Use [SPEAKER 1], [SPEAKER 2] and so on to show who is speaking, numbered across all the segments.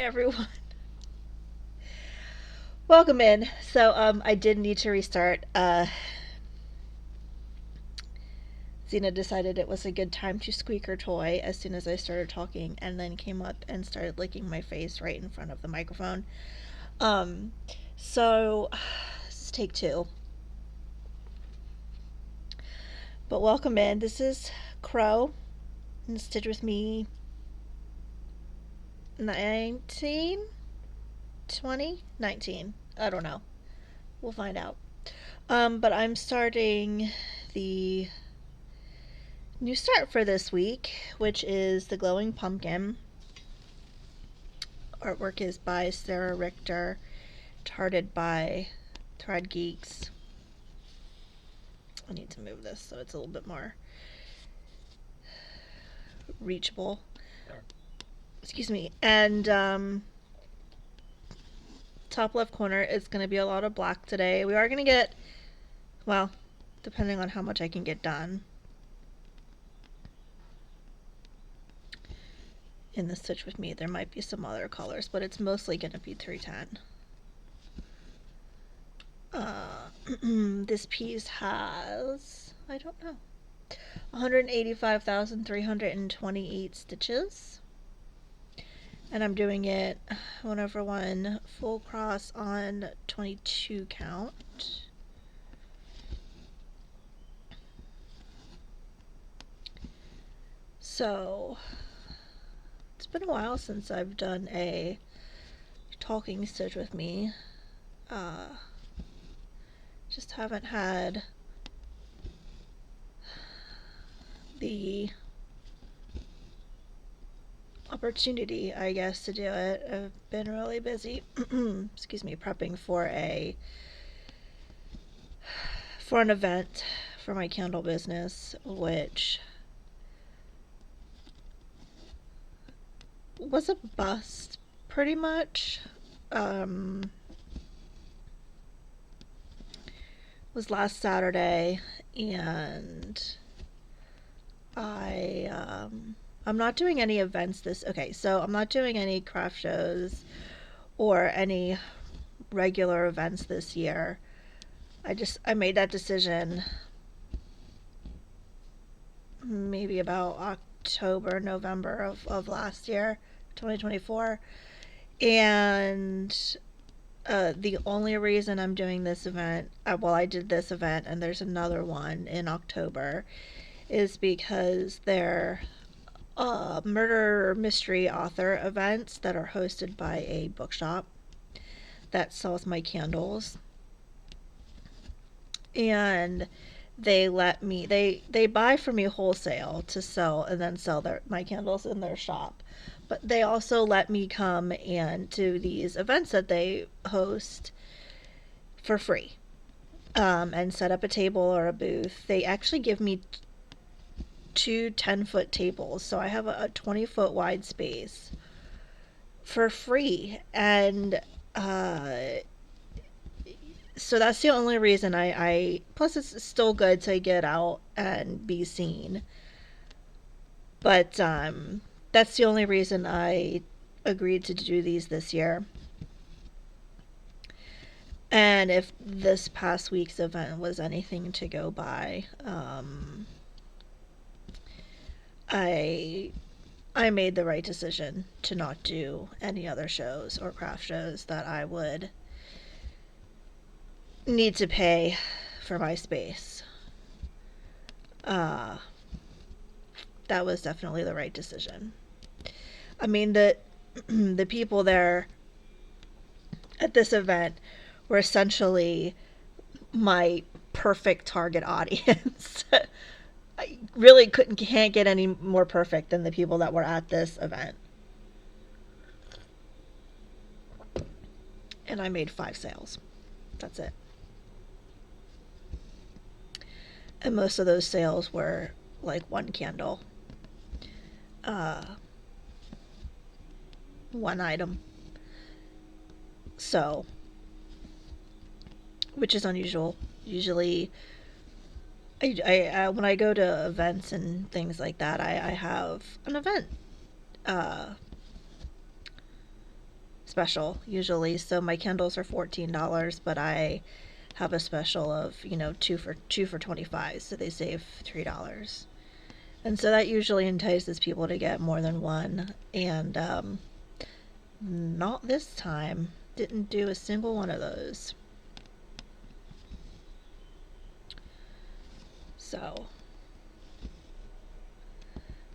[SPEAKER 1] Everyone. Welcome in. I did need to restart. Xena decided it was a good time to squeak her toy as soon as I started talking, and then came up and started licking my face right in front of the microphone. Um, so, this is take two. But welcome in. This is Crow, and Stitch with me 19? 20? 19. I don't know. We'll find out. But I'm starting the new start for this week, which is the Glowing Pumpkin. Artwork is by Sarah Richter, charted by Geeks. I need to move this so it's a little bit more reachable. Excuse me. And top left corner is going to be a lot of black today. We are going to get, well, depending on how much I can get done in the Stitch with Me, there might be some other colors, but it's mostly going to be 310. This piece has, I don't know, 185,328 stitches. And I'm doing it 1/1 full cross on 22 count. So, it's been a while since I've done a talking Stitch with Me. Just haven't had the opportunity, I guess, to do it. I've been really busy excuse me, prepping for an event for my candle business, which was a bust pretty much. Was last Saturday, and I'm not doing any events so I'm not doing any craft shows or any regular events this year. I made that decision maybe about October, November of last year, 2024. And the only reason I'm doing this event, I did this event and there's another one in October, is because they're murder mystery author events that are hosted by a bookshop that sells my candles. And they buy from me wholesale to sell and then sell my candles in their shop. But they also let me come and do these events that they host for free, and set up a table or a booth. They actually give me two 10-foot tables, so I have a 20-foot wide space for free. And so that's the only reason I plus it's still good to get out and be seen. But that's the only reason I agreed to do these this year. And if this past week's event was anything to go by, I made the right decision to not do any other shows or craft shows that I would need to pay for my space. That was definitely the right decision. I mean, the people there at this event were essentially my perfect target audience. I really can't get any more perfect than the people that were at this event. And I made 5 sales. That's it. And most of those sales were like one candle. One item. So, which is unusual. Usually, I when I go to events and things like that, I have an event special usually. So my Kindles are $14, but I have a special of, two for 25, so they save $3. And so that usually entices people to get more than one. And not this time. Didn't do a single one of those. So,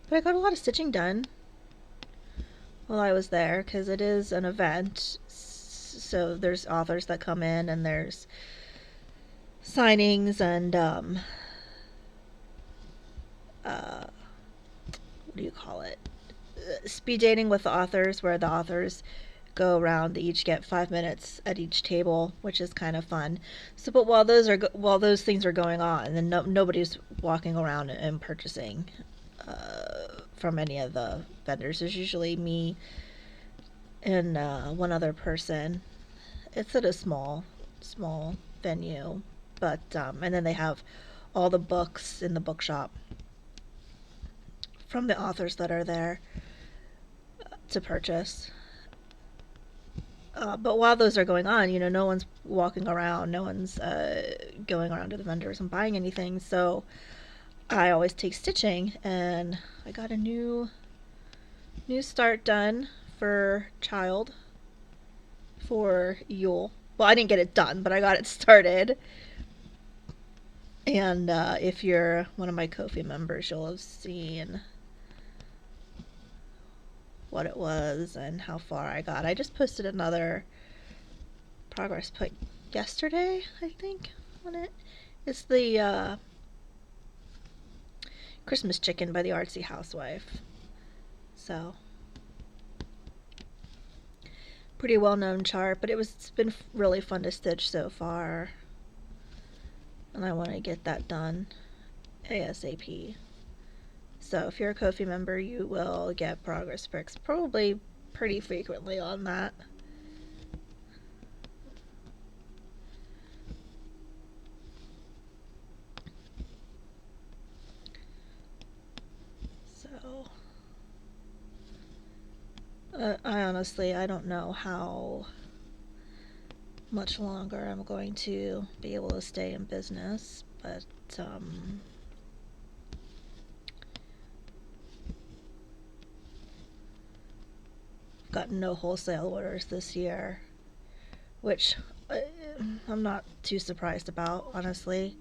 [SPEAKER 1] but I got a lot of stitching done while I was there because it is an event. So there's authors that come in and there's signings and what do you call it? Speed dating with the authors, where the authors go around. They each get 5 minutes at each table, which is kind of fun. So, but while those things are going on, then nobody's walking around and purchasing from any of the vendors. There's usually me and one other person. It's at a small venue, but and then they have all the books in the bookshop from the authors that are there to purchase. But while those are going on, no one's walking around, no one's going around to the vendors and buying anything. So I always take stitching, and I got a new start done for Child for Yule. Well, I didn't get it done, but I got it started. And if you're one of my Ko-fi members, you'll have seen what it was and how far I got. I just posted another progress pic yesterday, I think, on it. It's the Christmas Chicken by the Artsy Housewife. So, pretty well-known chart, but it's been really fun to stitch so far. And I want to get that done ASAP. So if you're a Ko-fi member, you will get progress pics probably pretty frequently on that. So I don't know how much longer I'm going to be able to stay in business, but gotten no wholesale orders this year, which I'm not too surprised about, honestly,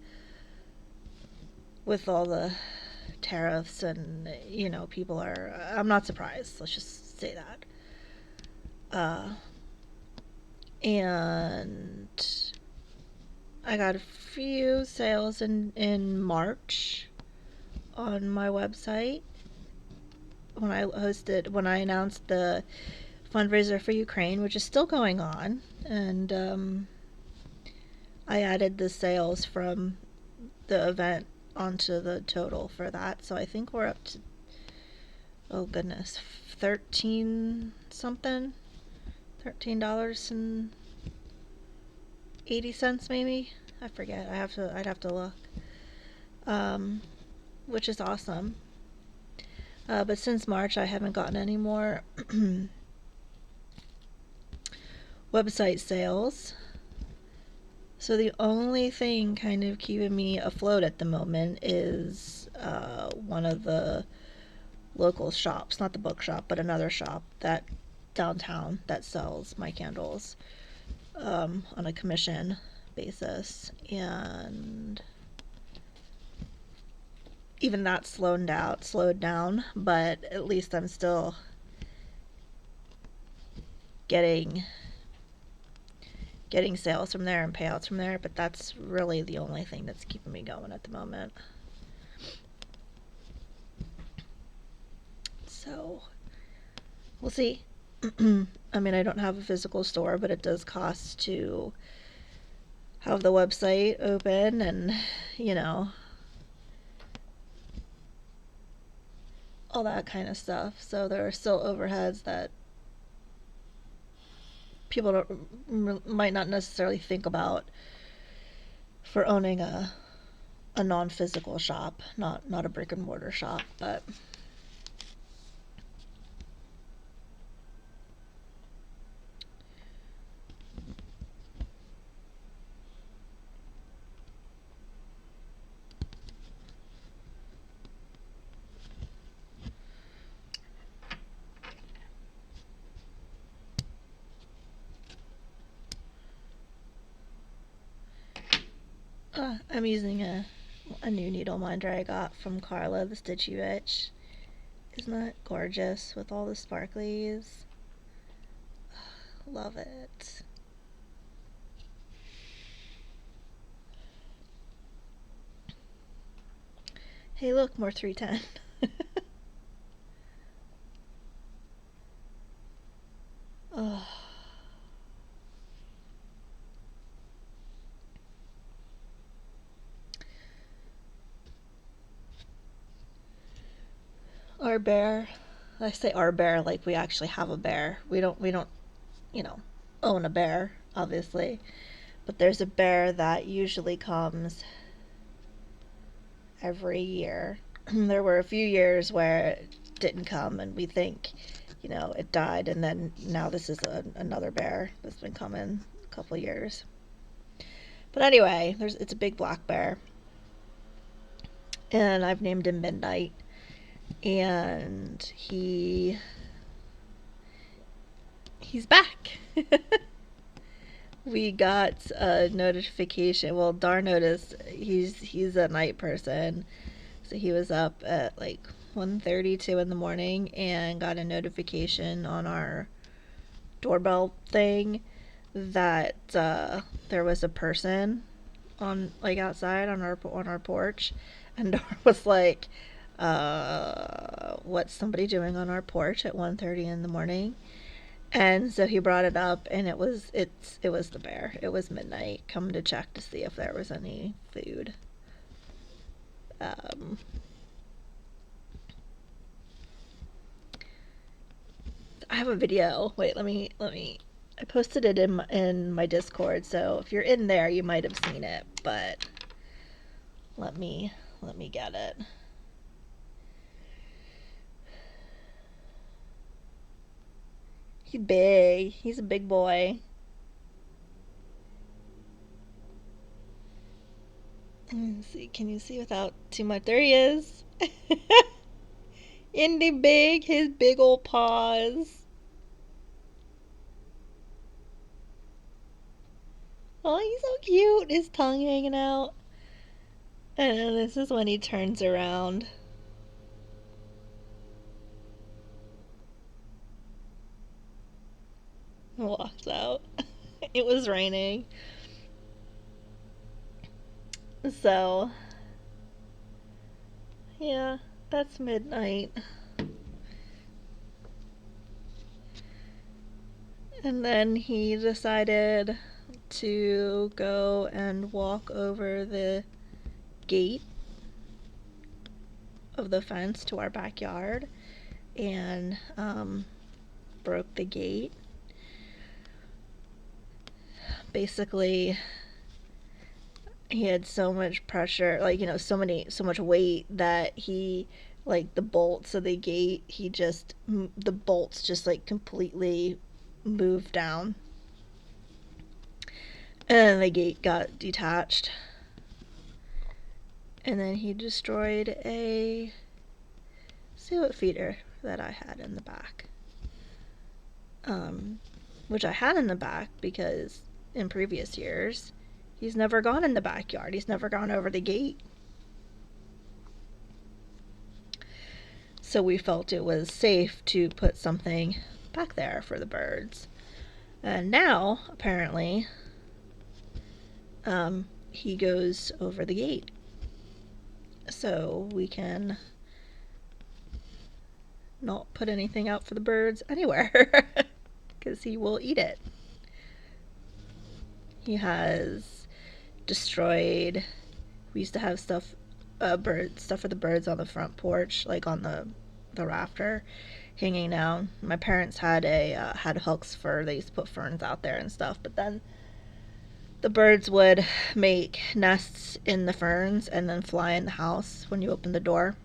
[SPEAKER 1] with all the tariffs and people are. I'm not surprised. Let's just say that. And I got a few sales in March on my website when I announced the fundraiser for Ukraine, which is still going on, and I added the sales from the event onto the total for that. So I think we're up to, oh goodness, 13 something, $13.80 maybe. I forget. I'd have to look. Which is awesome. But since March, I haven't gotten any more website sales. So the only thing kind of keeping me afloat at the moment is one of the local shops, not the bookshop, but another shop that downtown that sells my candles on a commission basis, and even that slowed down, but at least I'm still getting sales from there and payouts from there, but that's really the only thing that's keeping me going at the moment. So we'll see. I mean, I don't have a physical store, but it does cost to have the website open and all that kind of stuff. So there are still overheads that people might not necessarily think about for owning a non-physical shop, not a brick and mortar shop, but I'm using a new needle minder I got from Carla, the Stitchy Witch. Isn't that gorgeous with all the sparklies? Love it. Hey, look, more 310. Oh. Our bear. I say our bear like we actually have a bear. We don't, you know, own a bear, obviously. But there's a bear that usually comes every year. There were a few years where it didn't come, and we think, it died, and then now this is another bear that's been coming a couple years. But anyway, it's a big black bear, and I've named him Midnight, and he's back. We got a notification. Well, Dar noticed he's a night person, so he was up at like 1:32 in the morning and got a notification on our doorbell thing that there was a person on like outside on our porch, and Dar was like, "What's somebody doing on our porch at 1:30 in the morning?" And so he brought it up, and it was the bear. It was Midnight coming to check to see if there was any food. I have a video. Wait, let me. I posted it in my Discord, so if you're in there, you might have seen it. But let me get it. He's big. He's a big boy. Let's see. Can you see without too much? There he is. Indy big, his big old paws. Oh, he's so cute. His tongue hanging out. And this is when he turns around. And walks out. It was raining. So, yeah, that's Midnight. And then he decided to go and walk over the gate of the fence to our backyard and broke the gate. Basically, he had so much pressure, like, so much weight that he, like, the bolts of the gate, the bolts just, like, completely moved down. And the gate got detached. And then he destroyed a suet feeder that I had in the back. Which I had in the back because in previous years, he's never gone in the backyard. He's never gone over the gate. So we felt it was safe to put something back there for the birds. And now, apparently, he goes over the gate. So we can not put anything out for the birds anywhere because he will eat it. He has destroyed. We used to have stuff for the birds on the front porch, like on the rafter, hanging down. My parents had had hooks they used to put ferns out there and stuff, but then the birds would make nests in the ferns and then fly in the house when you open the door.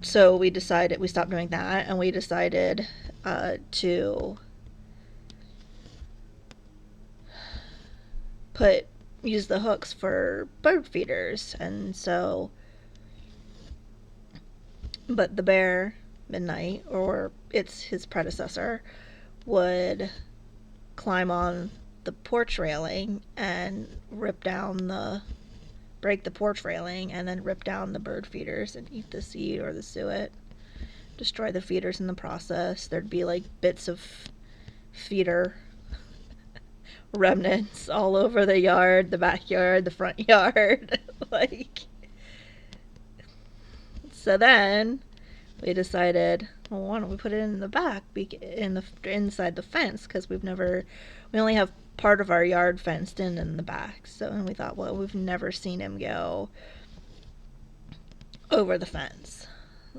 [SPEAKER 1] So we stopped doing that, and we decided to use the hooks for bird feeders. And so, but the bear, Midnight, or it's his predecessor, would climb on the porch railing and break the porch railing and then rip down the bird feeders and eat the seed or the suet. Destroy the feeders in the process. There'd be like bits of feeder remnants all over the yard, the backyard, the front yard. Like, so then we decided, well, why don't we put it in the back, inside the fence, because we only have part of our yard fenced in the back. So, and we thought, well, we've never seen him go over the fence.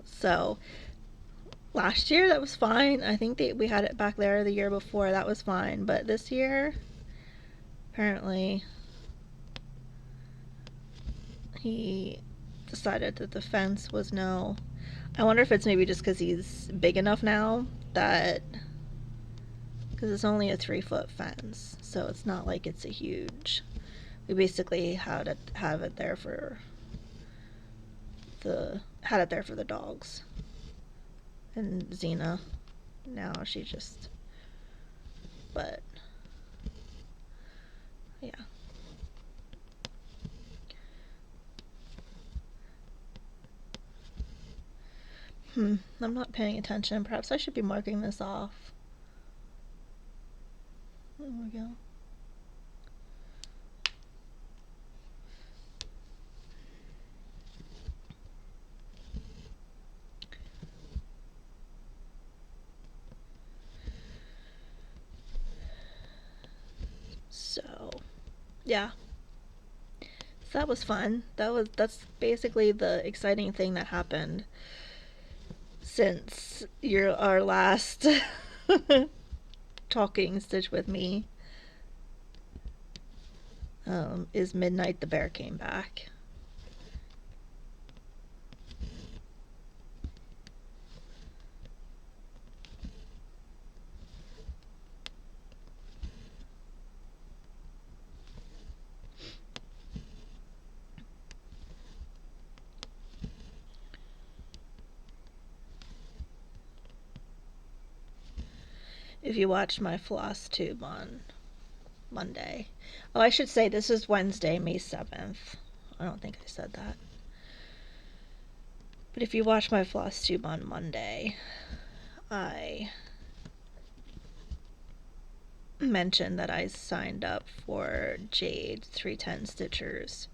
[SPEAKER 1] So last year that was fine. I think we had it back there the year before. That was fine. But this year, apparently, he decided that the fence was no. I wonder if it's maybe just because he's big enough now that. Because it's only a 3-foot fence. So it's not like it's a huge. We basically had it there for the dogs. And Xena, now she just, but, yeah. I'm not paying attention. Perhaps I should be marking this off. There we go. So, yeah. So that was fun. That's basically the exciting thing that happened since our last talking Stitch with me. Is Midnight the Bear came back. If you watched my floss tube on Monday. Oh, I should say this is Wednesday, May 7th. I don't think I said that. But if you watch my floss tube on Monday, I mentioned that I signed up for Jade 310 Stitchers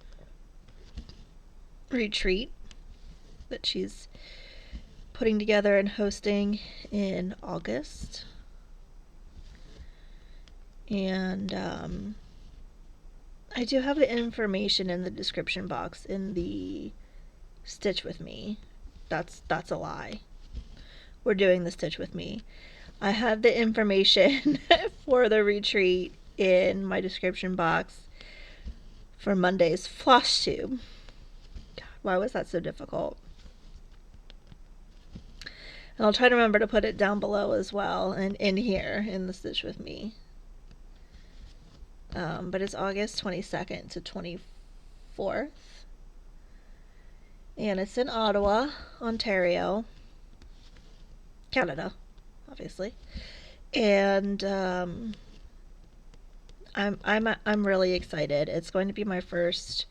[SPEAKER 1] retreat that she's putting together and hosting in August. And I do have the information in the description box in the Stitch with Me. That's a lie. We're doing the Stitch with Me. I have the information for the retreat in my description box for Monday's floss tube. God, why was that so difficult? And I'll try to remember to put it down below as well and in here in the Stitch with Me. But it's August 22nd to 24th. And it's in Ottawa, Ontario, Canada, obviously. And I'm really excited. It's going to be my first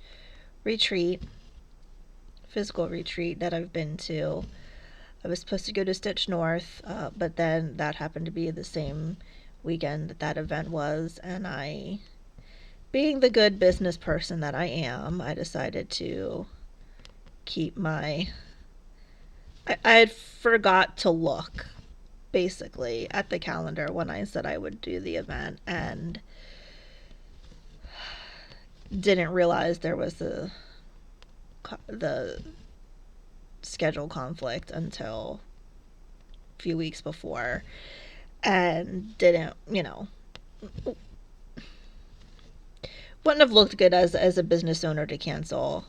[SPEAKER 1] physical retreat that I've been to. I was supposed to go to Stitch North, but then that happened to be the same weekend that event was, and I, being the good business person that I am, I decided to keep I had forgot to look, basically, at the calendar when I said I would do the event, and didn't realize there was the schedule conflict until a few weeks before, and didn't, wouldn't have looked good as a business owner to cancel.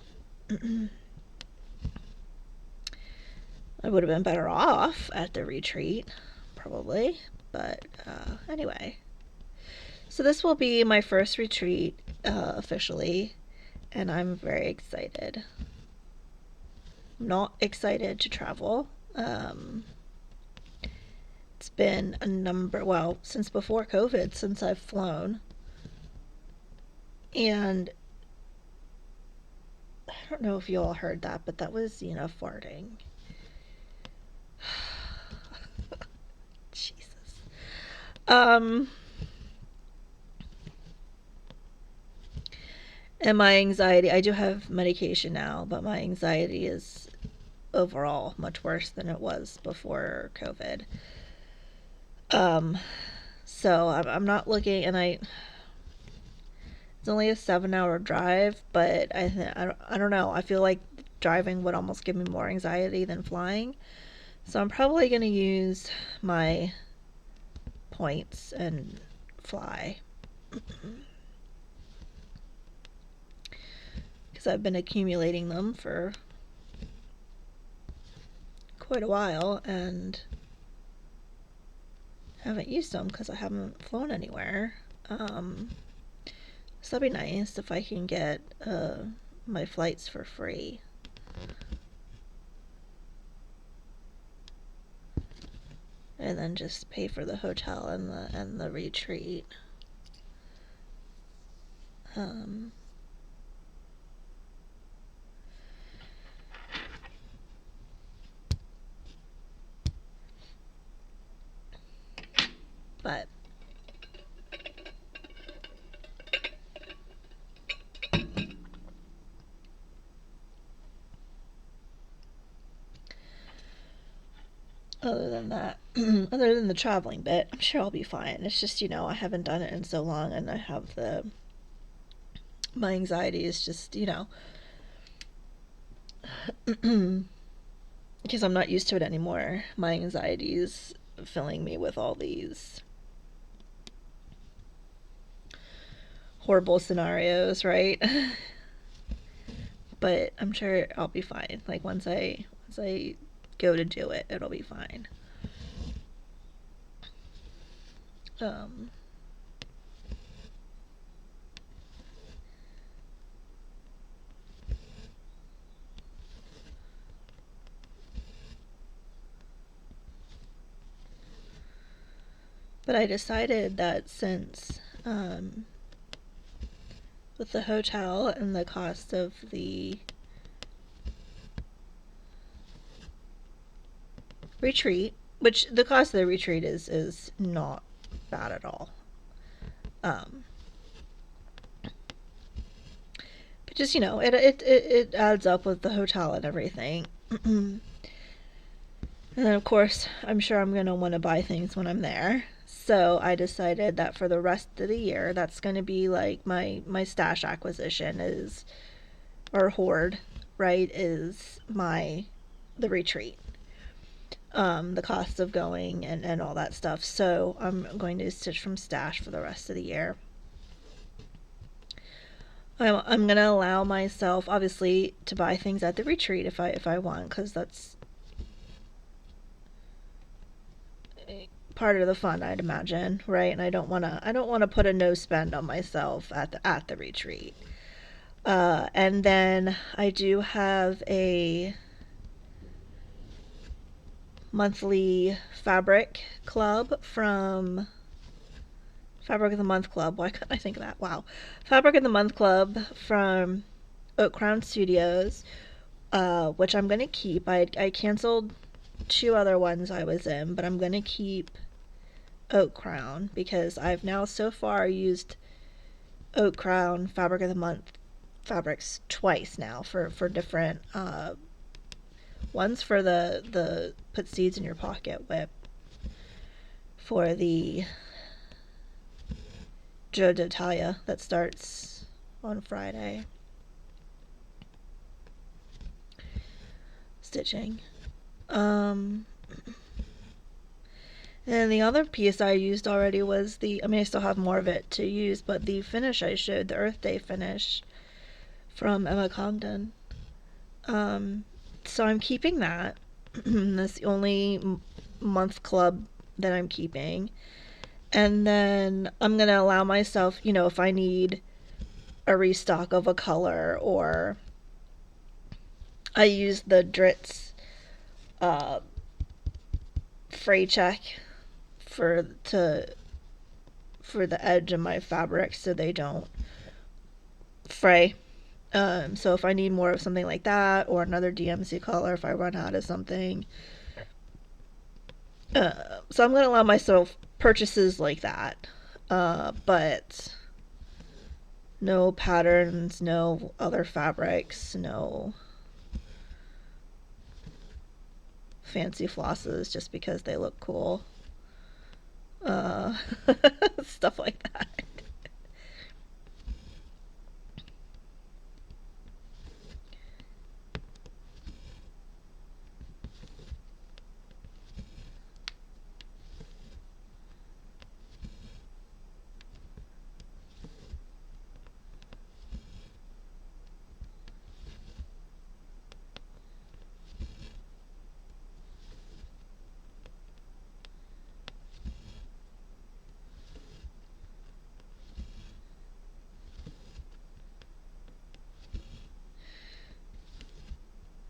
[SPEAKER 1] I would have been better off at the retreat, probably, but anyway. So this will be my first retreat officially, and I'm very excited. I'm not excited to travel. It's been since before COVID, since I've flown. And I don't know if you all heard that, but that was Xena farting. Jesus. Um, and my anxiety, I do have medication now, but my anxiety is overall much worse than it was before COVID. Um, so I'm not looking, and it's only a 7 hour drive, but I don't know. I feel like driving would almost give me more anxiety than flying. So I'm probably going to use my points and fly. Because I've been accumulating them for quite a while and haven't used them because I haven't flown anywhere. So that'd be nice if I can get my flights for free. And then just pay for the hotel and the retreat. But other than that, other than the traveling bit, I'm sure I'll be fine. It's just, I haven't done it in so long, and I have my anxiety is just, because I'm not used to it anymore. My anxiety is filling me with all these horrible scenarios, right? But I'm sure I'll be fine. Like once I go to do it, it'll be fine. Um, but I decided that since with the hotel and the cost of the retreat, which the cost of the retreat is not bad at all. But just it adds up with the hotel and everything. And then of course I'm sure I'm gonna want to buy things when I'm there. So I decided that for the rest of the year, that's going to be like my stash acquisition is, or hoard, right? Is the retreat, the cost of going and all that stuff. So I'm going to stitch from stash for the rest of the year. I'm going to allow myself, obviously, to buy things at the retreat if I want, because that's part of the fun, I'd imagine, right? And I don't want to put a no spend on myself at the retreat. And then I do have a monthly fabric club from Fabric of the Month Club. Why couldn't I think of that? Wow. Fabric of the Month Club from Oak Crown Studios, which I'm going to keep. I canceled 2 other ones I was in, but I'm going to keep Oak Crown because I've now so far used Oak Crown Fabric of the Month fabrics twice now for different ones for the put seeds in your pocket whip, for the Joe d'Italia that starts on Friday. Stitching. And the other piece I used already was I still have more of it to use, but the finish I showed, the Earth Day finish from Emma Congdon. So I'm keeping that. That's the only month club that I'm keeping. And then I'm going to allow myself, if I need a restock of a color, or I use the Dritz fray check for the edge of my fabric so they don't fray. So if I need more of something like that or another DMC color if I run out of something. So I'm going to allow myself purchases like that. But no patterns, no other fabrics, no fancy flosses just because they look cool. Stuff like that.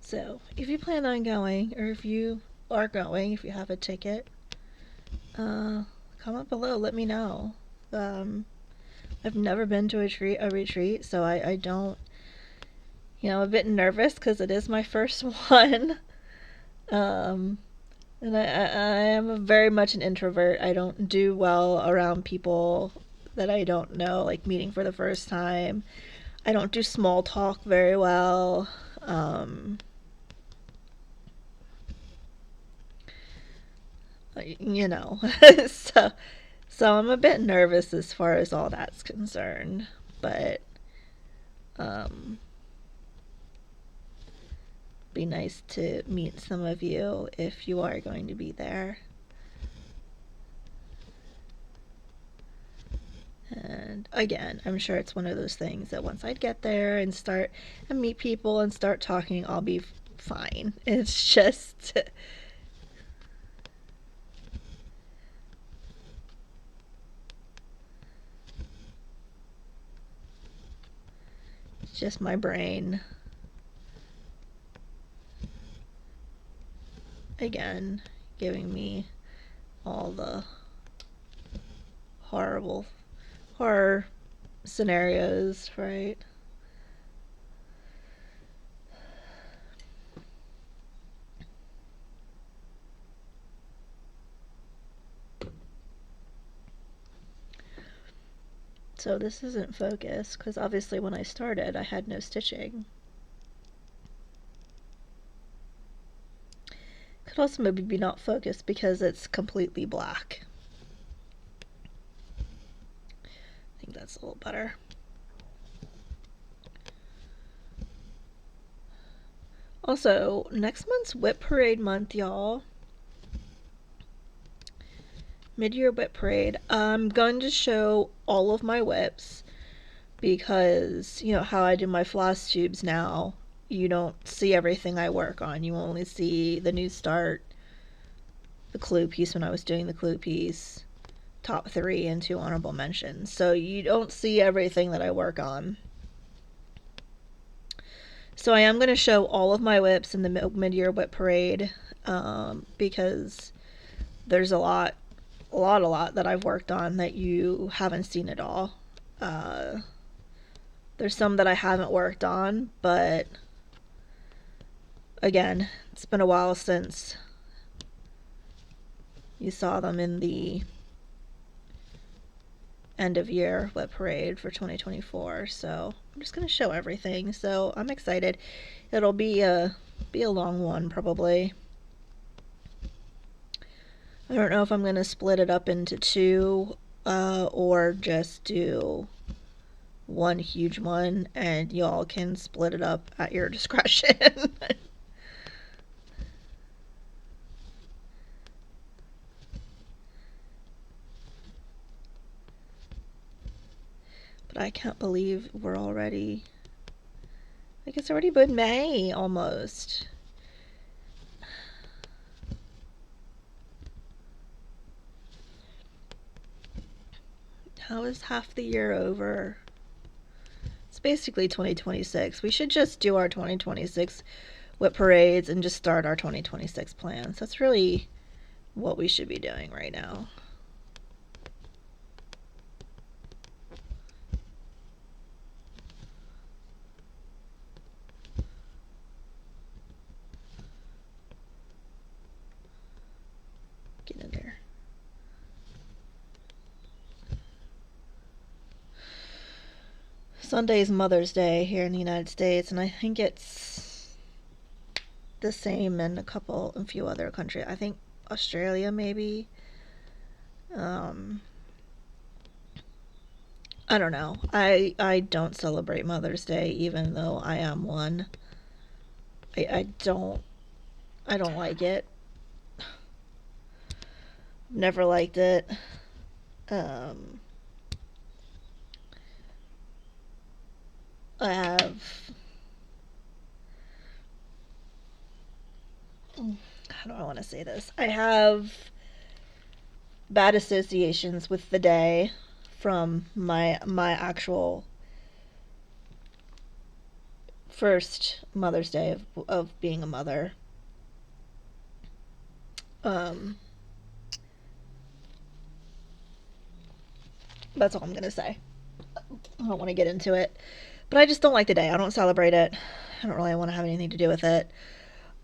[SPEAKER 1] So, if you plan on going, or if you are going, if you have a ticket, comment below. Let me know. I've never been to a retreat, so I don't, I'm a bit nervous because it is my first one. Um, and I am very much an introvert. I don't do well around people that I don't know, like meeting for the first time. I don't do small talk very well. You know, so I'm a bit nervous as far as all that's concerned, but be nice to meet some of you if you are going to be there. And again, I'm sure it's one of those things that once I get there and start and meet people and start talking, I'll be fine. It's just my brain. Again, giving me all the horror scenarios, right? So this isn't focused because obviously when I started I had no stitching. Could also maybe be not focused because it's completely black. I think that's a little better. Also, next month's Whip Parade month, y'all. Mid-year Whip Parade. I'm going to show all of my whips because, how I do my floss tubes now, you don't see everything I work on. You only see the new start, the clue piece when I was doing the clue piece, top 3, and 2 honorable mentions. So you don't see everything that I work on. So I am going to show all of my whips in the mid-year whip parade because there's a lot that I've worked on that you haven't seen at all. There's some that I haven't worked on, but again, it's been a while since you saw them in the end of year whip parade for 2024. So I'm just going to show everything. So I'm excited. It'll be a long one probably. I don't know if I'm going to split it up into 2 or just do one huge one and y'all can split it up at your discretion. But I can't believe we're already, like, it's already been May almost. How is half the year over? It's basically 2026. We should just do our 2026 whip parades and just start our 2026 plans. That's really what we should be doing right now. Sunday's Mother's Day here in the United States, and I think it's the same in a few other countries. I think Australia, maybe. Um, I don't know. I don't celebrate Mother's Day, even though I am one. I don't like it. Never liked it. Um, I have, how do I want to say this? I have bad associations with the day from my actual first Mother's Day of being a mother. Um, that's all I'm gonna say. I don't want to get into it, but I just don't like the day. I don't celebrate it. I don't really want to have anything to do with it.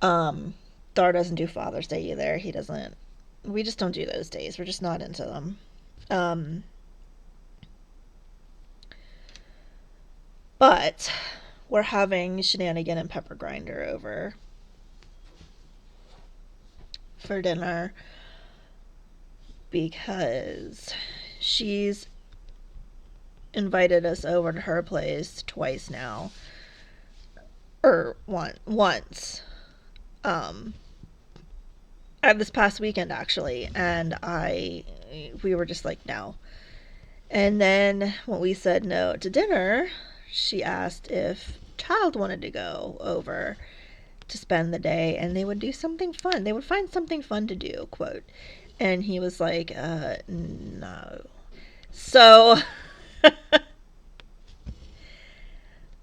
[SPEAKER 1] Um, Dar doesn't do Father's Day either. He doesn't. We just don't do those days. We're just not into them. Um, but we're having Shenanigan and Pepper Grinder over for dinner because she's invited us over to her place twice now, or once. Um, this past weekend actually, and we were just like no. And then when we said no to dinner, she asked if Child wanted to go over to spend the day, and they would do something fun. They would find something fun to do, quote. And he was like, no. So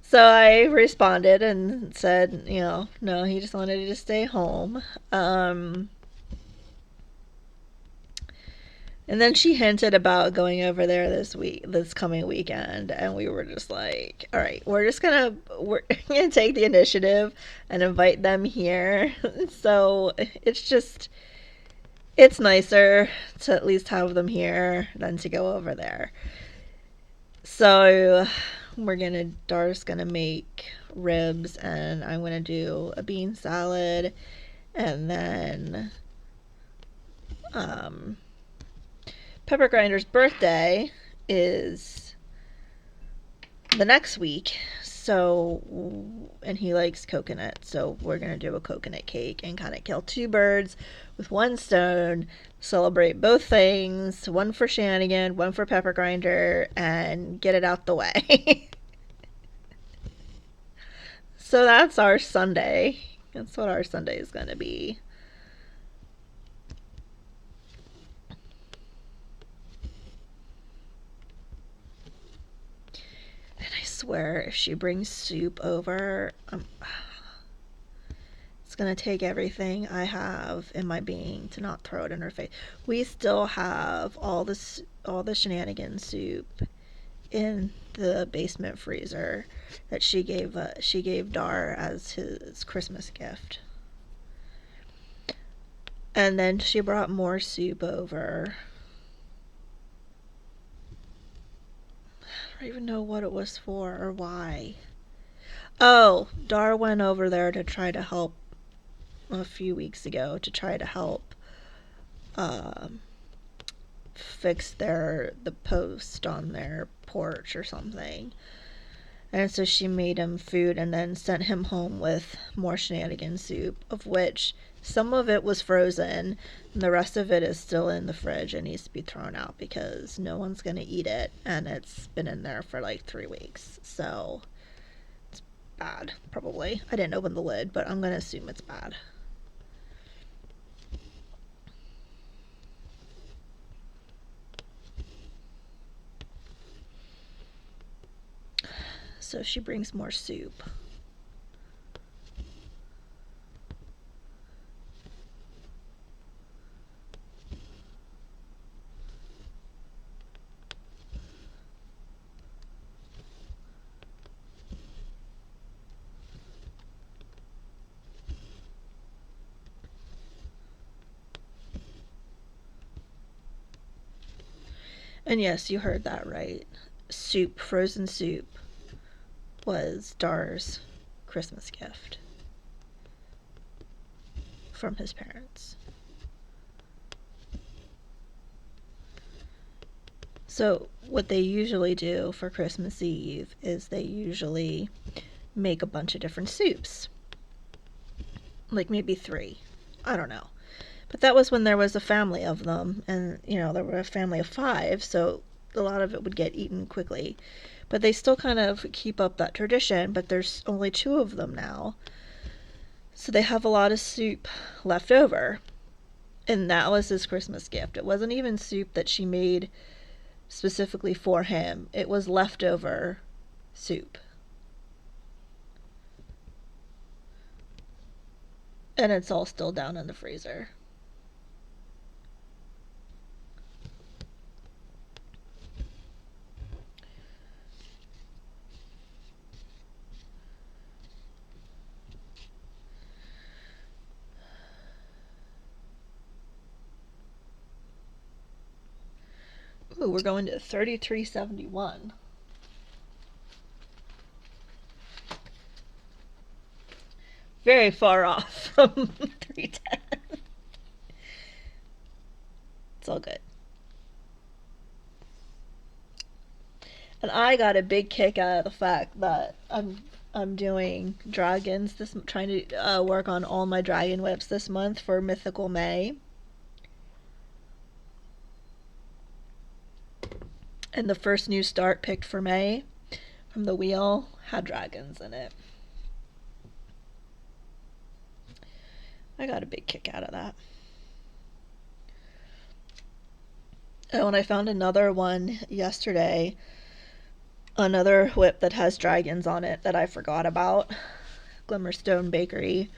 [SPEAKER 1] so I responded and said, no, he just wanted to stay home. And then she hinted about going over there this coming weekend, and we were just like, all right, we're gonna take the initiative and invite them here. So it's nicer to at least have them here than to go over there. So Dar's gonna make ribs, and I'm gonna do a bean salad, and then um, Pepper Grinder's birthday is the next week, so, and he likes coconut, so we're gonna do a coconut cake and kind of kill two birds with one stone, celebrate both things, one for Shanigan, one for Pepper Grinder, and get it out the way. So that's our Sunday. That's what our Sunday is gonna be. And I swear, if she brings soup over, it's gonna take everything I have in my being to not throw it in her face. We still have all the shenanigan soup in the basement freezer that she gave Dar as his Christmas gift. And then she brought more soup over. I don't even know what it was for or why. Oh, Dar went over there to try to help a few weeks ago to try to help uh, fix the post on their porch or something. And so she made him food and then sent him home with more shenanigan soup, of which some of it was frozen and the rest of it is still in the fridge and needs to be thrown out because no one's going to eat it, and it's been in there for like 3 weeks. So it's bad, probably. I didn't open the lid, but I'm going to assume it's bad. So she brings more soup. And yes, you heard that right. Soup, frozen soup. was Dar's Christmas gift from his parents. So what they usually do for Christmas Eve is they usually make a bunch of different soups. Like maybe 3. I don't know. But that was when there was a family of them, and there were a family of 5, so a lot of it would get eaten quickly. But they still kind of keep up that tradition, but there's only 2 of them now. So they have a lot of soup left over. And that was his Christmas gift. It wasn't even soup that she made specifically for him. It was leftover soup. And it's all still down in the freezer. Ooh, we're going to 3371. Very far off from 310. It's all good. And I got a big kick out of the fact that I'm doing dragons trying to work on all my dragon whips this month for Mythical May. And the first new start picked for May from the wheel had dragons in it. I got a big kick out of that. Oh, and I found another one yesterday. Another whip that has dragons on it that I forgot about. Glimmerstone Bakery.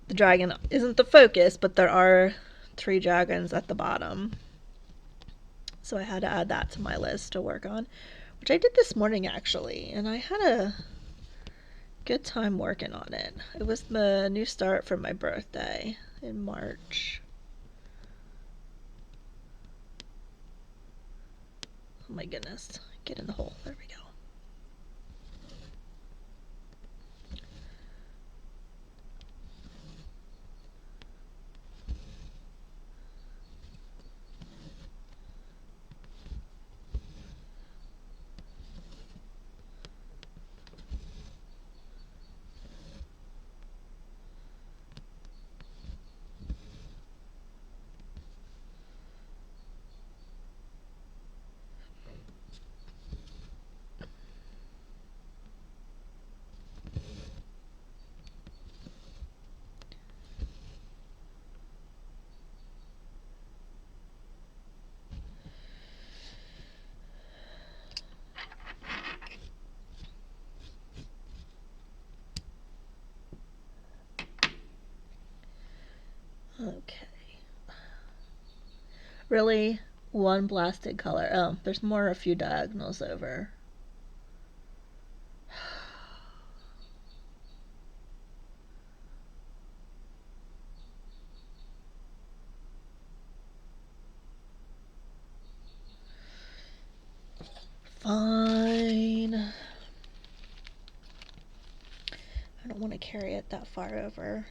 [SPEAKER 1] The dragon isn't the focus, but there are 3 dragons at the bottom. So I had to add that to my list to work on, which I did this morning actually, and I had a good time working on it. It was the new start for my birthday in March. Oh my goodness. Get in the hole. There we go. Okay. Really? One blasted color. Oh, there's more a few diagonals over. Fine. I don't want to carry it that far over.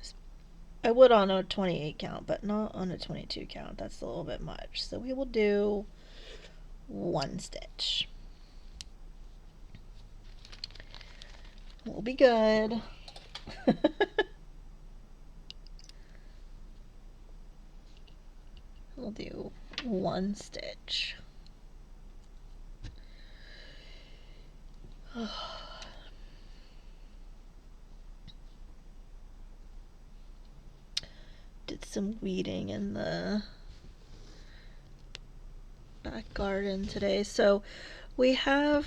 [SPEAKER 1] I would on a 28 count, but not on a 22 count. That's a little bit much. So we will do 1 stitch. We'll be good. We'll do 1 stitch. Did some weeding in the back garden today. So we have,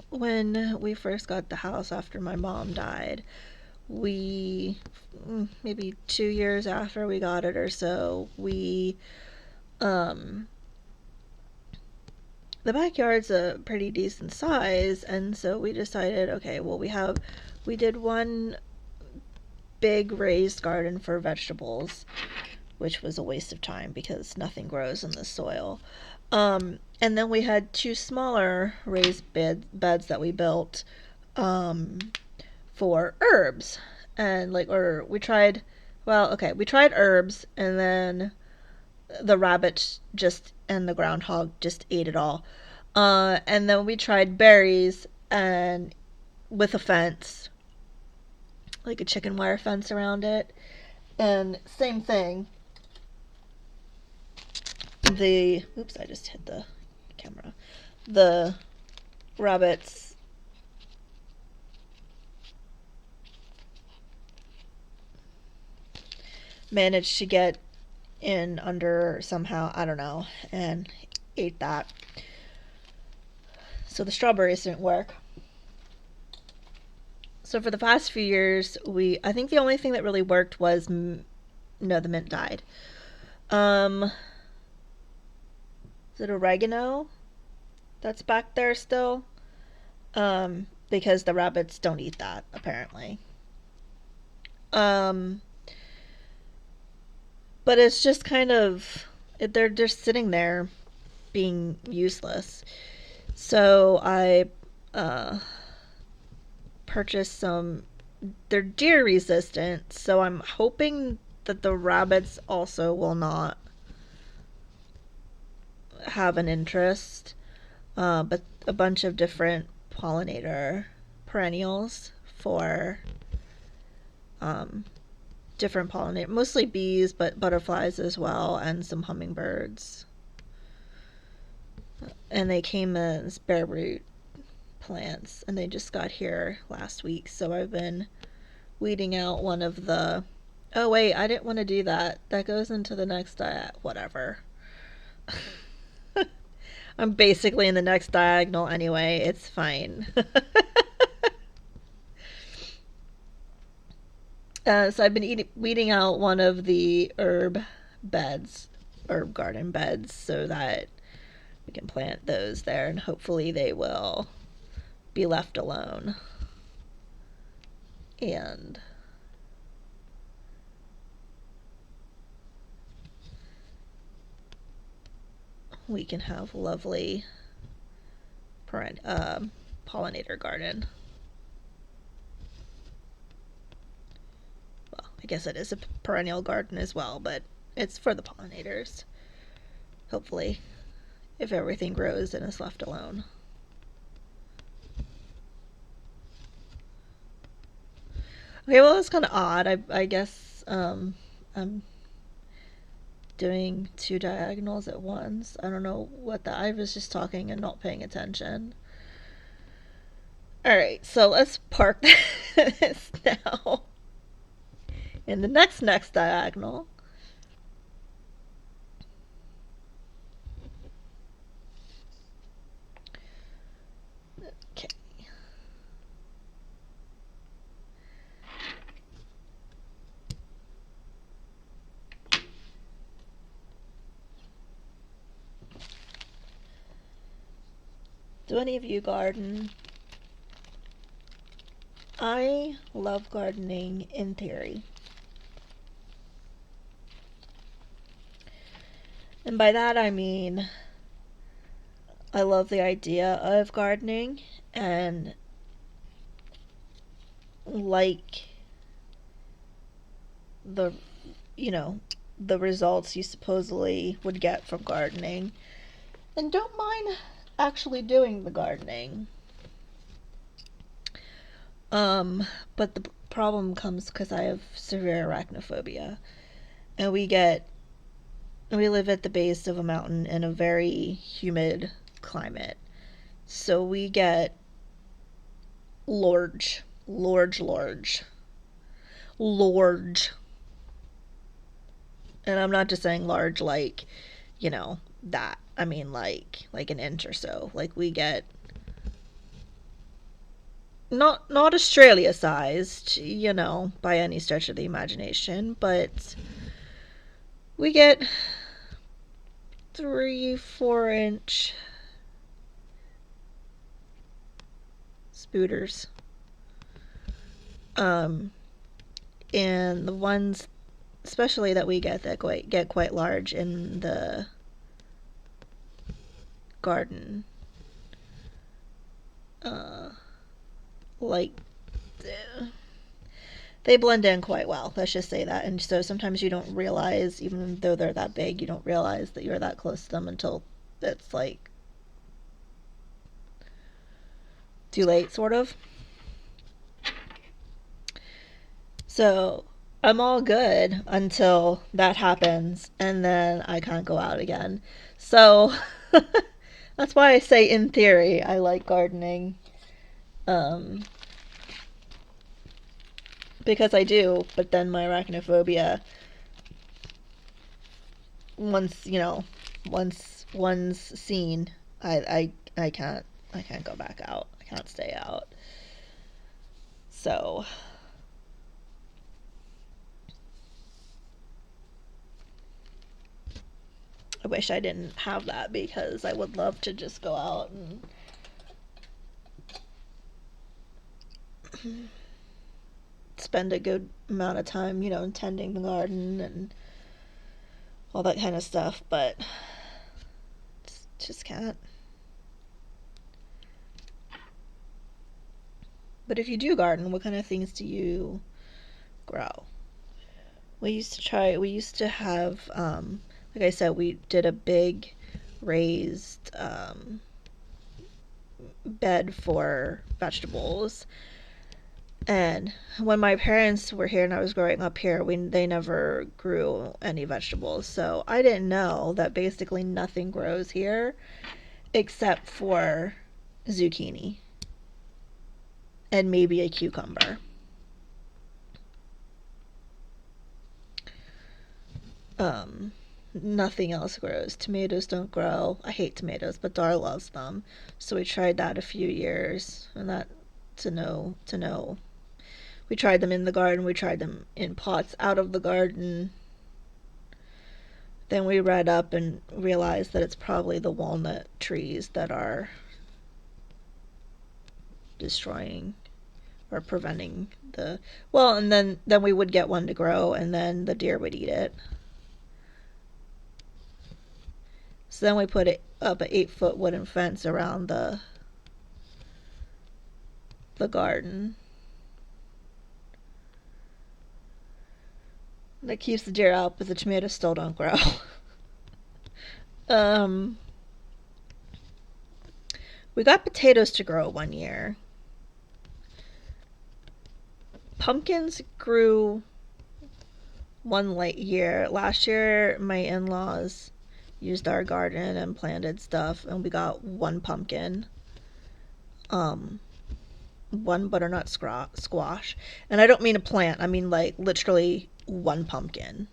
[SPEAKER 1] when we first got the house after my mom died, we, maybe 2 years after we got it or so, we, the backyard's a pretty decent size, and so we decided, okay, well, we did one big raised garden for vegetables which was a waste of time because nothing grows in the soil. And then we had two smaller raised beds that we built um, for herbs. And like, or we tried, well, okay, we tried herbs, and then the rabbits just and the groundhog just ate it all. And then we tried berries and with a fence, like a chicken wire fence around it. And same thing. The oops, I just hit the camera. The rabbits managed to get in under somehow, I don't know, and ate that. So the strawberries didn't work. So for the past few years, I think the only thing that really worked was no, the mint died. Is it oregano that's back there still? Because the rabbits don't eat that apparently. Um, but it's just kind of they're just sitting there being useless. So I purchased some. They're deer resistant, so I'm hoping that the rabbits also will not have an interest. But a bunch of different pollinator perennials for um, different pollinators, mostly bees, but butterflies as well, and some hummingbirds. And they came as bare root plants, and they just got here last week. So I've been weeding out one of the. Oh wait, I didn't want to do that. That goes into the next whatever. I'm basically in the next diagonal anyway. It's fine. So I've been weeding out one of the herb garden beds, so that we can plant those there, and hopefully they will be left alone. And we can have lovely pollinator garden. Well, I guess it is a perennial garden as well, but it's for the pollinators. Hopefully, if everything grows and is left alone. Okay, well, it's kind of odd. I guess I'm doing two diagonals at once. I don't know what I was just talking and not paying attention. Alright, so let's park this now. In the next diagonal. Okay. Do any of you garden? I love gardening in theory. And by that I mean I love the idea of gardening and like the you know the results you supposedly would get from gardening, and don't mind actually doing the gardening. But the problem comes because I have severe arachnophobia, and we live at the base of a mountain in a very humid climate, so we get large, and I'm not just saying large like, that. I mean like an inch or so. Like we get not Australia sized, by any stretch of the imagination, but we get 3-4 inch spooters. And the ones especially that we get quite large in the garden. Like they blend in quite well. Let's just say that. And so sometimes you don't realize, even though they're that big, you don't realize that you're that close to them until it's like too late, sort of. So I'm all good until that happens, and then I can't go out again. So that's why I say, in theory, I like gardening. Um, because I do, but then my arachnophobia, once you know, once seen, I can't go back out. I can't stay out. So I wish I didn't have that, because I would love to just go out and spend a good amount of time, tending the garden and all that kind of stuff, but just can't. But if you do garden, what kind of things do you grow? We used to have, like I said, we did a big raised bed for vegetables. And when my parents were here and I was growing up here, they never grew any vegetables. So I didn't know that basically nothing grows here except for zucchini and maybe a cucumber. Nothing else grows. Tomatoes don't grow. I hate tomatoes, but Dar loves them. So we tried that a few years, and that to know. We tried them in the garden. We tried them in pots out of the garden. Then we read up and realized that it's probably the walnut trees that are destroying or preventing the, well, and then we would get one to grow, and then the deer would eat it. So then we put it up an 8-foot wooden fence around the garden that keeps the deer out, but the tomatoes still don't grow. We got potatoes to grow one year. Pumpkins grew one late year. Last year, my in-laws used our garden and planted stuff, and we got one pumpkin. One butternut squash. And I don't mean a plant, I mean like literally one pumpkin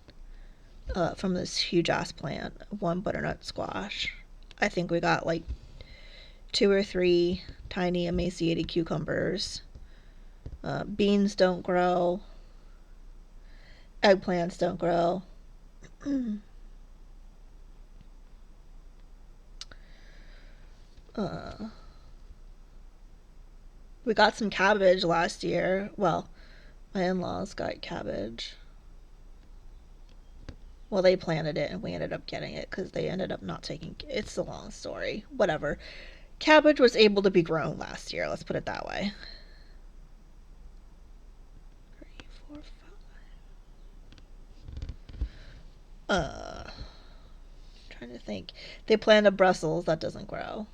[SPEAKER 1] from this huge ass plant. One butternut squash. I think we got like 2 or 3 tiny emaciated cucumbers. Beans don't grow. Eggplants don't grow. We got some cabbage last year. Well, my in-laws got cabbage. Well, they planted it and we ended up getting it because they ended up not taking it. It's a long story. Whatever. Cabbage was able to be grown last year. Let's put it that way. 3, 4, 5. Trying to think. They planted Brussels. That doesn't grow.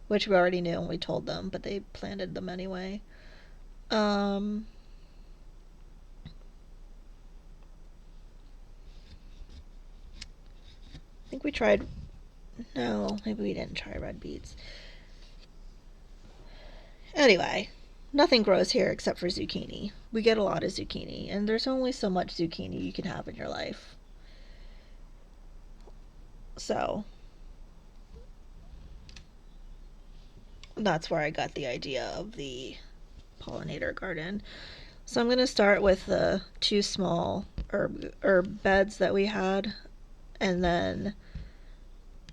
[SPEAKER 1] Which we already knew and we told them, but they planted them anyway. I think we tried. No, maybe we didn't try red beets. Anyway, nothing grows here except for zucchini. We get a lot of zucchini, and there's only so much zucchini you can have in your life. So, that's where I got the idea of the pollinator garden. So I'm going to start with the 2 small herb beds that we had, and then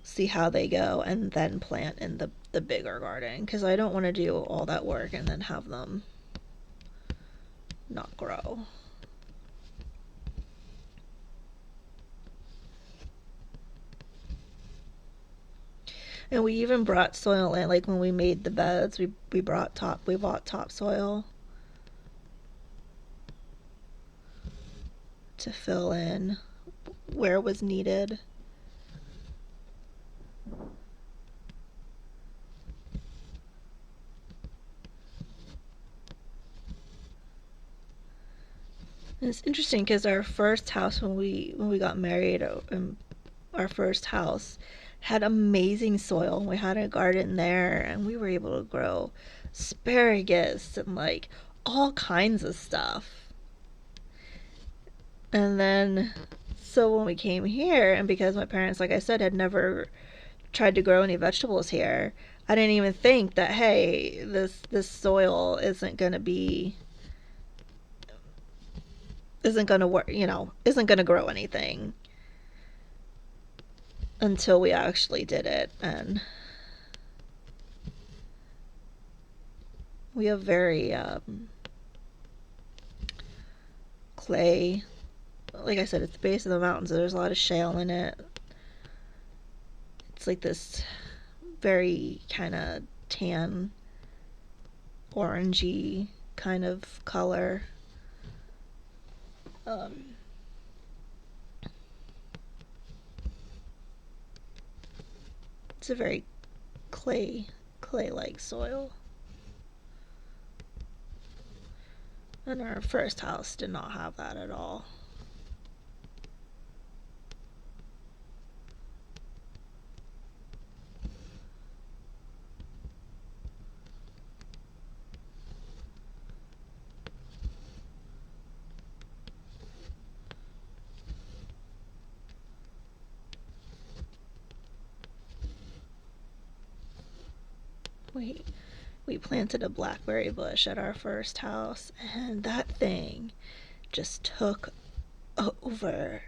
[SPEAKER 1] see how they go, and then plant in the bigger garden, because I don't want to do all that work and then have them not grow. And we even brought soil in, like when we made the beds, we bought topsoil to fill in where it was needed. And it's interesting because our first house when we got married, our first house had amazing soil. We had a garden there, and we were able to grow asparagus and like all kinds of stuff. And then, so when we came here, and because my parents, like I said, had never tried to grow any vegetables here, I didn't even think that, hey, this soil isn't gonna work, isn't gonna grow anything until we actually did it. And we have very clay. Like I said, it's the base of the mountains, so there's a lot of shale in it. It's like this very kind of tan, orangey kind of color. It's a very clay-like soil. And our first house did not have that at all. We planted a blackberry bush at our first house, and that thing just took over.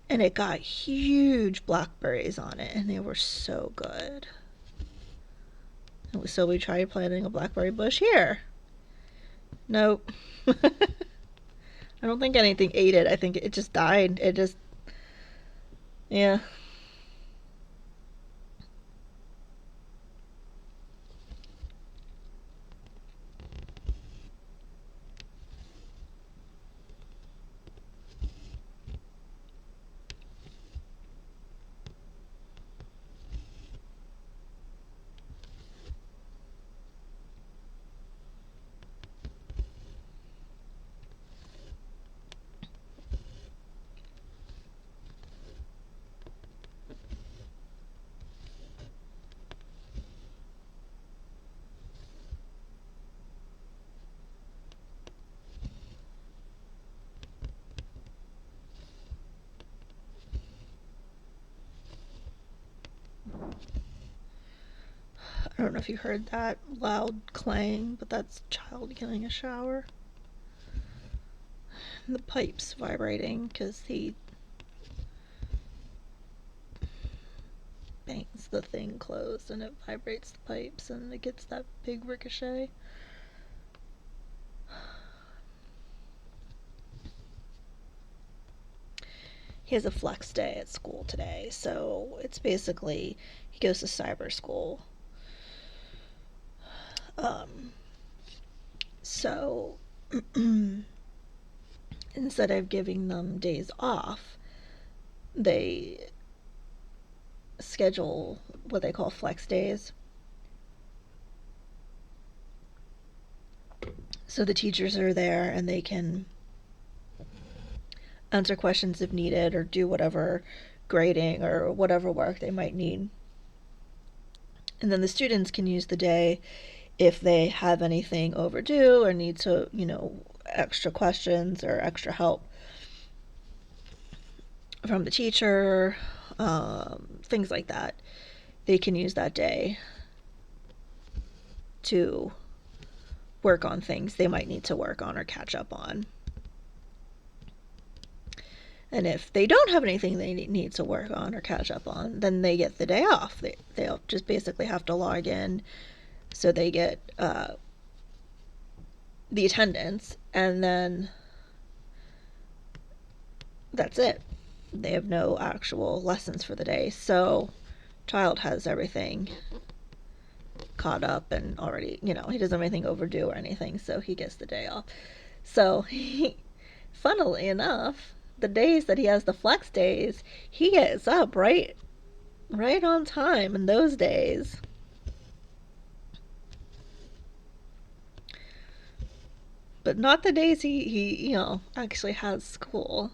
[SPEAKER 1] And it got huge blackberries on it, and they were so good. And so we tried planting a blackberry bush here. Nope. I don't think anything ate it. I think it just died. Yeah. I don't know if you heard that loud clang, but that's a child getting a shower. And the pipe's vibrating because he bangs the thing closed and it vibrates the pipes and it gets that big ricochet. He has a flex day at school today, so it's basically he goes to cyber school. So instead of giving them days off, they schedule what they call flex days. So the teachers are there and they can answer questions if needed or do whatever grading or whatever work they might need. And then the students can use the day if they have anything overdue or need to, extra questions or extra help from the teacher, things like that. They can use that day to work on things they might need to work on or catch up on. And if they don't have anything they need to work on or catch up on, then they get the day off. They'll just basically have to log in. So they get the attendance, and then that's it. They have no actual lessons for the day. So child has everything caught up and already, he doesn't have anything overdue or anything, so he gets the day off. So funnily enough, the days that he has the flex days, he gets up right on time in those days. But not the days he actually has school.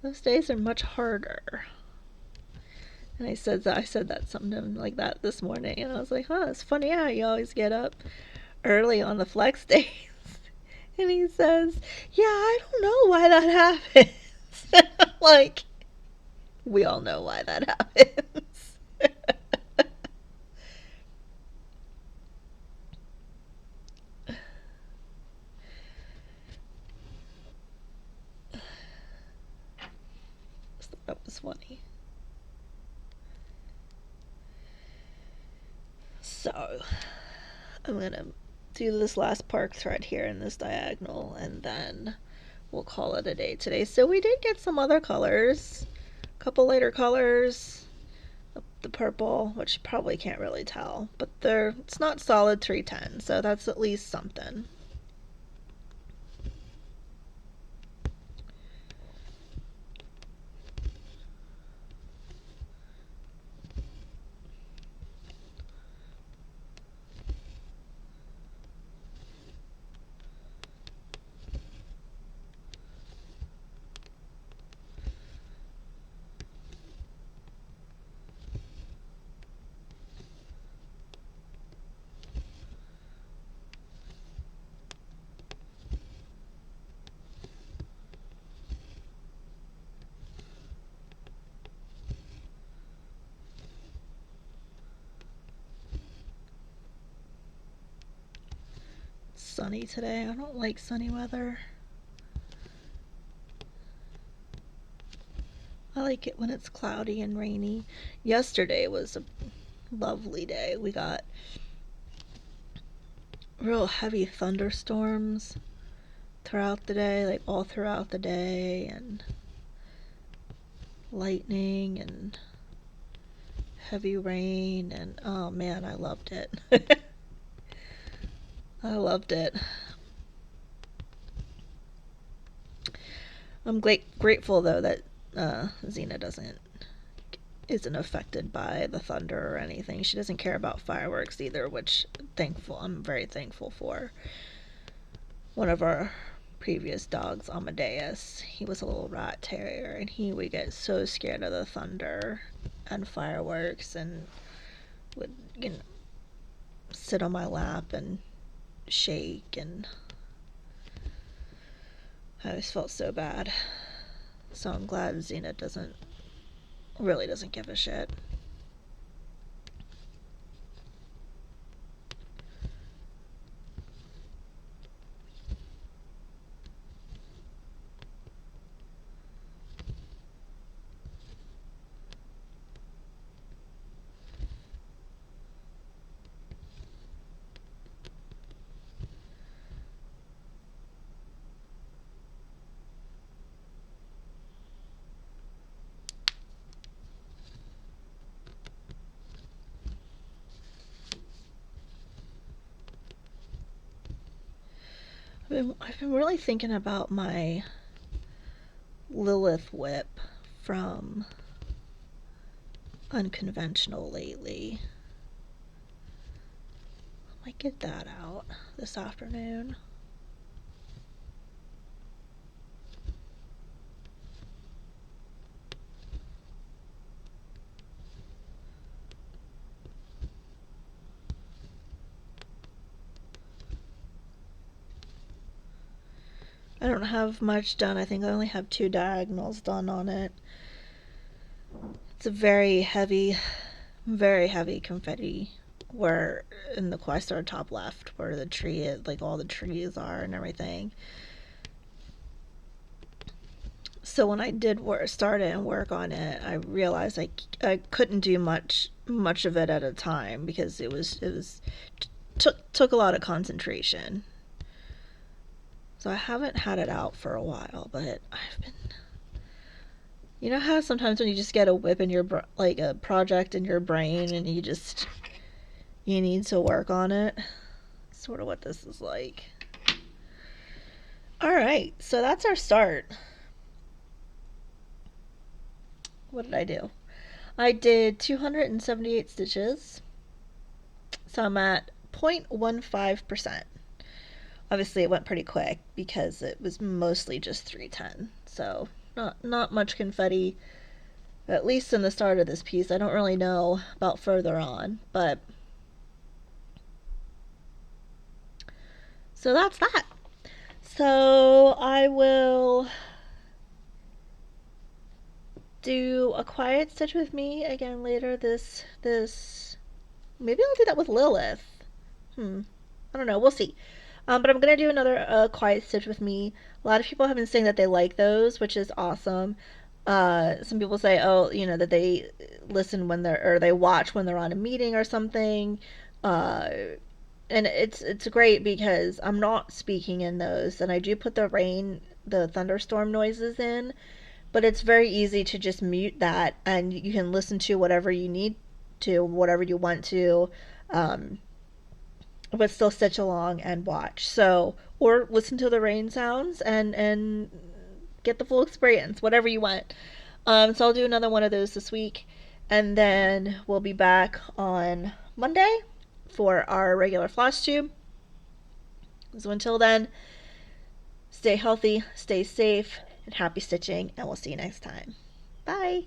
[SPEAKER 1] Those days are much harder. And I said that something like that this morning, and I was like, huh, it's funny how you always get up early on the flex days. And he says, yeah, I don't know why that happens. Like, we all know why that happens. That was funny. So, I'm gonna do this last park thread here in this diagonal, and then we'll call it a day today. So we did get some other colors, a couple lighter colors, the purple, which you probably can't really tell, but it's not solid 310, so that's at least something. Sunny today. I don't like sunny weather. I like it when it's cloudy and rainy. Yesterday was a lovely day. We got real heavy thunderstorms throughout the day, like all throughout the day, and lightning and heavy rain, and oh man, I loved it. I loved it. I'm grateful though that Xena isn't affected by the thunder or anything. She doesn't care about fireworks either, which I'm very thankful for. One of our previous dogs, Amadeus, he was a little rat terrier, and he would get so scared of the thunder and fireworks, and would sit on my lap and shake, and I always felt so bad. So I'm glad Xena really doesn't give a shit. I've been really thinking about my Lilith whip from Unconventional lately. I might get that out this afternoon. I don't have much done. I think I only have 2 diagonals done on it. It's a very heavy confetti where in the quest top left where the tree is, like all the trees are and everything. So when I did start it and work on it, I realized I couldn't do much of it at a time because it was took a lot of concentration. So I haven't had it out for a while, but I've been. You know how sometimes when you just get a whip in your like a project in your brain and you need to work on it. Sort of what this is like. All right, so that's our start. What did I do? I did 278 stitches. So I'm at 0.15%. Obviously, it went pretty quick because it was mostly just 310. So not much confetti, at least in the start of this piece. I don't really know about further on, but so that's that. So I will do a quiet stitch with me again later this maybe I'll do that with Lilith. I don't know. We'll see. But I'm gonna do another quiet stitch with me. A lot of people have been saying that they like those, which is awesome. Some people say, oh, that they listen when they're or they watch when they're on a meeting or something. Uh, and it's great because I'm not speaking in those, and I do put the thunderstorm noises in, but it's very easy to just mute that, and you can listen to whatever you need to, whatever you want to. Um, but still stitch along and watch. So, or listen to the rain sounds and get the full experience, whatever you want. So I'll do another one of those this week, and then we'll be back on Monday for our regular floss tube. So until then, stay healthy, stay safe, and happy stitching, and we'll see you next time. Bye.